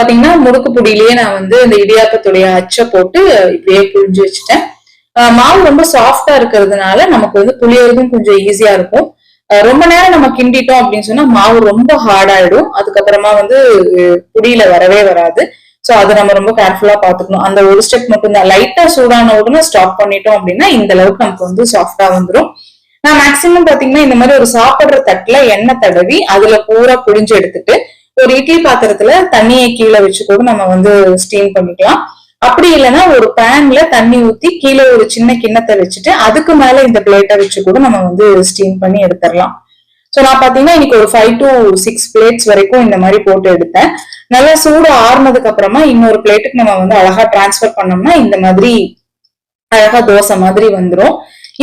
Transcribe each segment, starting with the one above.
பாத்தீங்கன்னா முறுக்கு பொடியிலேயே நான் வந்து இந்த இடியாப்பத்துடைய அச்சை போட்டு இப்படியே புழிஞ்சு வச்சுட்டேன். மாவு ரொம்ப சாஃப்டா இருக்கிறதுனால நமக்கு வந்து புளியறதும் கொஞ்சம் ஈஸியா இருக்கும். ரொம்ப நேரம் நம்ம கிண்டிட்டோம் அப்படின்னு சொன்னா மாவு ரொம்ப ஹார்ட் ஆயிடும். அதுக்கப்புறமா வந்து புடியில வரவே வராது. சோ அதை நம்ம ரொம்ப கேர்ஃபுல்லா பாத்துக்கணும். அந்த ஒரு ஸ்டெப் மட்டும் தான். லைட்டா சூடான உடனே ஸ்டாப் பண்ணிட்டோம் அப்படின்னா இந்த அளவுக்கு நமக்கு வந்து சாஃப்டா வந்துடும். நான் மேக்சிமம் பாத்தீங்கன்னா இந்த மாதிரி ஒரு சாப்பிடுற தட்டுல எண்ணெய் தடவி அதுல பூரா புழிஞ்சு எடுத்துட்டு ஒரு இட்லி பாத்திரத்துல தண்ணியை கீழே வச்சு கூட நம்ம வந்து ஸ்டீம் பண்ணிக்கலாம். அப்படி இல்லைன்னா ஒரு பேன்ல தண்ணி ஊத்தி கீழே ஒரு சின்ன கிண்ணத்தை வச்சுட்டு அதுக்கு மேல இந்த பிளேட்டை வச்சு கூட நம்ம வந்து ஸ்டீம் பண்ணி எடுத்துடலாம். சோ நான் பாத்தீங்கன்னா இன்னைக்கு ஒரு 5 to 6 பிளேட்ஸ் வரைக்கும் இந்த மாதிரி போட்டு எடுத்தேன். நல்லா சூடு ஆறுனதுக்கு அப்புறமா இன்னொரு பிளேட்டுக்கு நம்ம வந்து அழகா டிரான்ஸ்பர் பண்ணோம்னா இந்த மாதிரி அழகா தோசை மாதிரி வந்துடும்.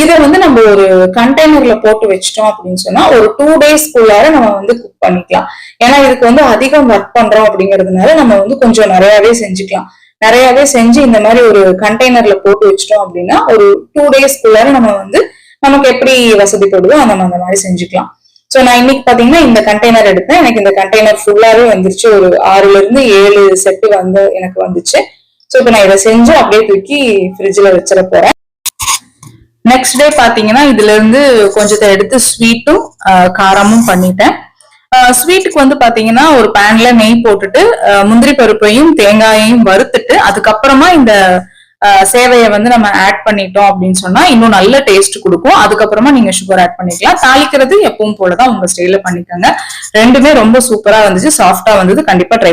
இதை வந்து நம்ம ஒரு கண்டெய்னர்ல போட்டு வச்சிட்டோம் அப்படின்னு சொன்னா ஒரு 2 டேஸ்க்குள்ளார நம்ம வந்து குக் பண்ணிக்கலாம். ஏன்னா இதுக்கு வந்து அதிகம் ஒர்க் பண்றோம் அப்படிங்கிறதுனால நம்ம வந்து கொஞ்சம் நிறையவே செஞ்சுக்கலாம். நிறையவே செஞ்சு இந்த மாதிரி ஒரு கண்டெய்னர்ல போட்டு வச்சிட்டோம் அப்படின்னா ஒரு 2 டேஸ்க்குள்ளார நம்ம வந்து நமக்கு எப்படி வசதிப்படுதோ அந்த மாதிரி செஞ்சுக்கலாம். சோ நான் இன்னைக்கு பாத்தீங்கன்னா இந்த கண்டெய்னர் எடுத்தேன். எனக்கு இந்த கண்டெய்னர் ஃபுல்லாவே வந்துருச்சு. ஒரு 6ல இருந்து 7 செட்டு வந்து எனக்கு வந்துச்சு. சோ இப்ப நான் இதை செஞ்சு அப்படியே தூக்கி ஃப்ரிட்ஜ்ல வச்சிட போறேன். நெக்ஸ்ட் டே பாத்தீங்கன்னா இதுல இருந்து கொஞ்சத்தை எடுத்து ஸ்வீட்டும் காரமும் பண்ணிட்டேன். ஸ்வீட்டுக்கு வந்து பாத்தீங்கன்னா ஒரு பேன்ல நெய் போட்டுட்டு முந்திரி பருப்பையும் தேங்காயையும் வறுத்துட்டு அதுக்கப்புறமா இந்த சேவையை வந்து நம்ம ஆட் பண்ணிட்டோம் அப்படின்னு சொன்னா இன்னும் நல்ல டேஸ்ட் கொடுக்கும். அதுக்கப்புறமா நீங்க சுகர் ஆட் பண்ணிக்கலாம். தாளிக்கிறது எப்பவும் போலதான் உங்க ஸ்டைல பண்ணிக்கோங்க. ரெண்டுமே ரொம்ப சூப்பரா வந்துச்சு, சாஃப்டா வந்தது. கண்டிப்பா ட்ரை